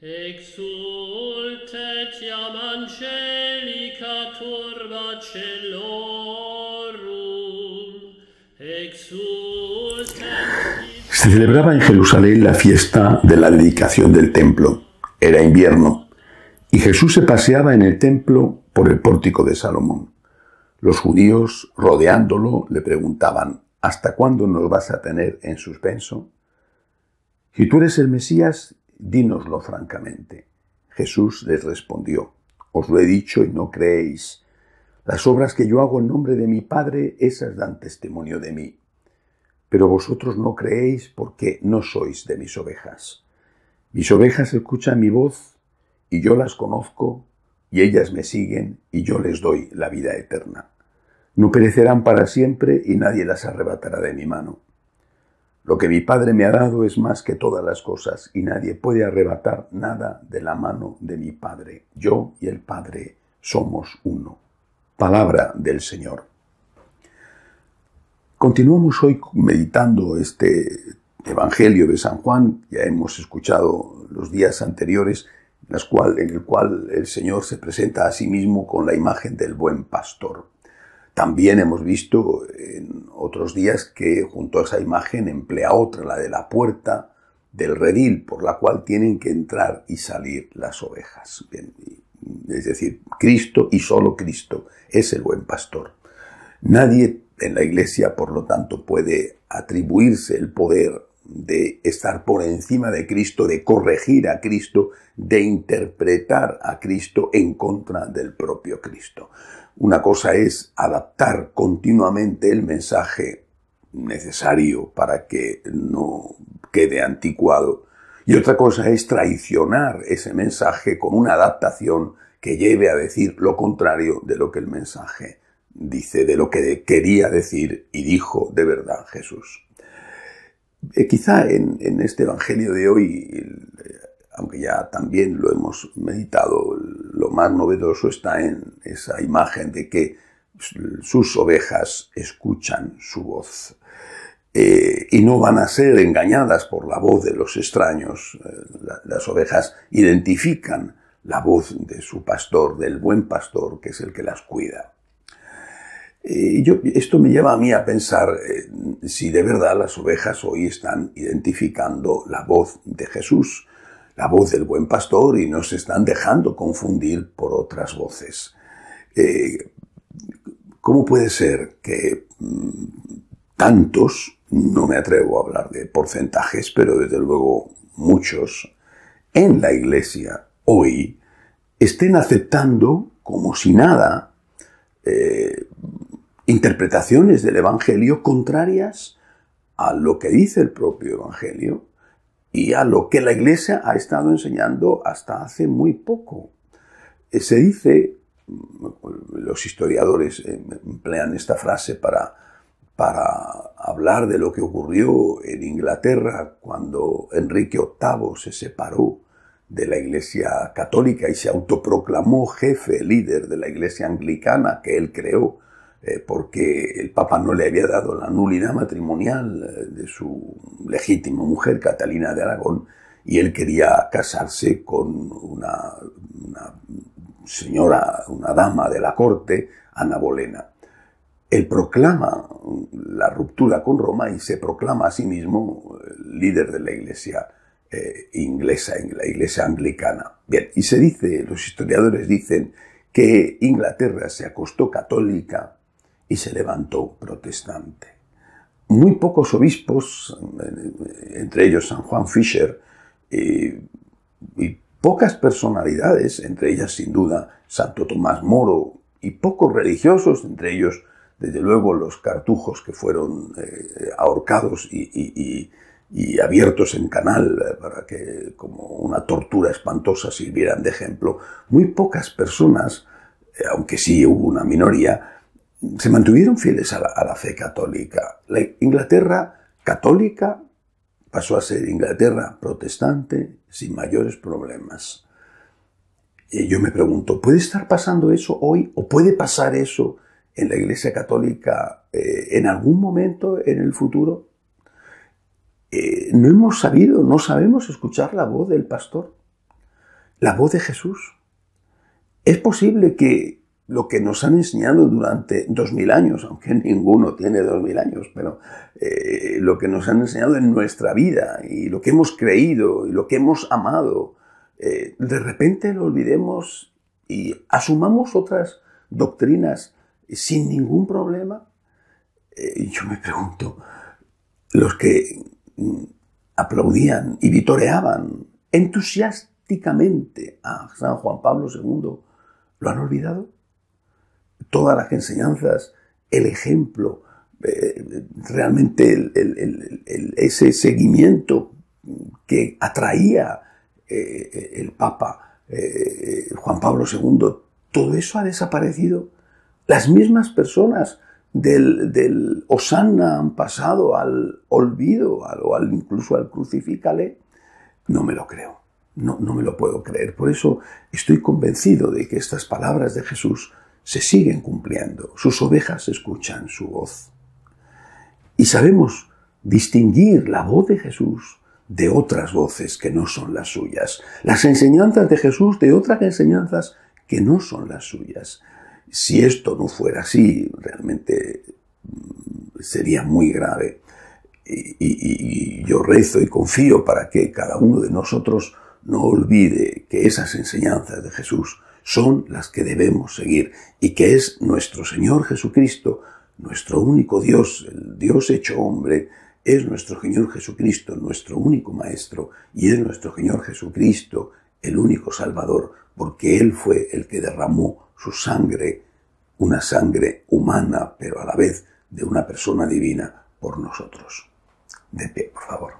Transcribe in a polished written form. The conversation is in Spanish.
Exultet iam angelica turba celorum, exultet... Se celebraba en Jerusalén la fiesta de la dedicación del templo. Era invierno y Jesús se paseaba en el templo por el pórtico de Salomón. Los judíos, rodeándolo, le preguntaban: ¿hasta cuándo nos vas a tener en suspenso? Si tú eres el Mesías, dínoslo francamente. Jesús les respondió: os lo he dicho y no creéis. Las obras que yo hago en nombre de mi Padre, esas dan testimonio de mí. Pero vosotros no creéis porque no sois de mis ovejas. Mis ovejas escuchan mi voz y yo las conozco y ellas me siguen y yo les doy la vida eterna. No perecerán para siempre y nadie las arrebatará de mi mano. Lo que mi Padre me ha dado es más que todas las cosas y nadie puede arrebatar nada de la mano de mi Padre. Yo y el Padre somos uno. Palabra del Señor. Continuamos hoy meditando este Evangelio de San Juan. Ya hemos escuchado los días anteriores en el cual el Señor se presenta a sí mismo con la imagen del buen pastor. También hemos visto en otros días que junto a esa imagen emplea otra, la de la puerta del redil, por la cual tienen que entrar y salir las ovejas. Bien, es decir, Cristo y solo Cristo es el buen pastor. Nadie en la Iglesia, por lo tanto, puede atribuirse el poder de estar por encima de Cristo, de corregir a Cristo, de interpretar a Cristo en contra del propio Cristo. Una cosa es adaptar continuamente el mensaje necesario para que no quede anticuado, y otra cosa es traicionar ese mensaje con una adaptación que lleve a decir lo contrario de lo que el mensaje dice, de lo que quería decir y dijo de verdad Jesús. Quizá en este Evangelio de hoy, aunque ya también lo hemos meditado, lo más novedoso está en esa imagen de que sus ovejas escuchan su voz y no van a ser engañadas por la voz de los extraños. Las ovejas identifican la voz de su pastor, del buen pastor, que es el que las cuida. Esto me lleva a mí a pensar si de verdad las ovejas hoy están identificando la voz de Jesús, la voz del buen pastor, y no se están dejando confundir por otras voces. ¿Cómo puede ser que tantos, no me atrevo a hablar de porcentajes, pero desde luego muchos, en la Iglesia hoy estén aceptando como si nada interpretaciones del Evangelio contrarias a lo que dice el propio Evangelio y a lo que la Iglesia ha estado enseñando hasta hace muy poco? Se dice, los historiadores emplean esta frase para hablar de lo que ocurrió en Inglaterra cuando Enrique VIII se separó de la Iglesia católica y se autoproclamó jefe, líder de la Iglesia anglicana que él creó, porque el Papa no le había dado la nulidad matrimonial de su legítima mujer, Catalina de Aragón, y él quería casarse con una señora, una dama de la corte, Ana Bolena. Él proclama la ruptura con Roma y se proclama a sí mismo líder de la Iglesia inglesa, en la Iglesia anglicana. Bien, y se dice, los historiadores dicen, que Inglaterra se acostó católica y se levantó protestante. Muy pocos obispos, entre ellos San Juan Fisher, y pocas personalidades, entre ellas sin duda Santo Tomás Moro, y pocos religiosos, entre ellos desde luego los cartujos que fueron ahorcados y abiertos en canal para que como una tortura espantosa sirvieran de ejemplo. Muy pocas personas, aunque sí hubo una minoría, se mantuvieron fieles a la fe católica. La Inglaterra católica pasó a ser Inglaterra protestante sin mayores problemas. Y yo me pregunto, ¿puede estar pasando eso hoy o puede pasar eso en la Iglesia católica en algún momento en el futuro? No sabemos escuchar la voz del pastor. la voz de Jesús. Es posible que lo que nos han enseñado durante 2000 años, aunque ninguno tiene 2000 años, pero lo que nos han enseñado en nuestra vida y lo que hemos creído y lo que hemos amado, de repente lo olvidemos y asumamos otras doctrinas sin ningún problema. Yo me pregunto, los que aplaudían y vitoreaban entusiásticamente a San Juan Pablo II, ¿lo han olvidado? Todas las enseñanzas, el ejemplo, realmente ese seguimiento que atraía el Papa Juan Pablo II, todo eso ha desaparecido. Las mismas personas del Hosanna han pasado al olvido o incluso al crucifícale. No me lo creo, no me lo puedo creer. Por eso estoy convencido de que estas palabras de Jesús se siguen cumpliendo. Sus ovejas escuchan su voz. Y sabemos distinguir la voz de Jesús de otras voces que no son las suyas. Las enseñanzas de Jesús de otras enseñanzas que no son las suyas. Si esto no fuera así, realmente sería muy grave. Y yo rezo y confío para que cada uno de nosotros no olvide que esas enseñanzas de Jesús son las que debemos seguir y que es nuestro Señor Jesucristo, nuestro único Dios, el Dios hecho hombre, es nuestro Señor Jesucristo, nuestro único Maestro, y es nuestro Señor Jesucristo el único Salvador, porque Él fue el que derramó su sangre, una sangre humana, pero a la vez de una persona divina, por nosotros. De pie, por favor.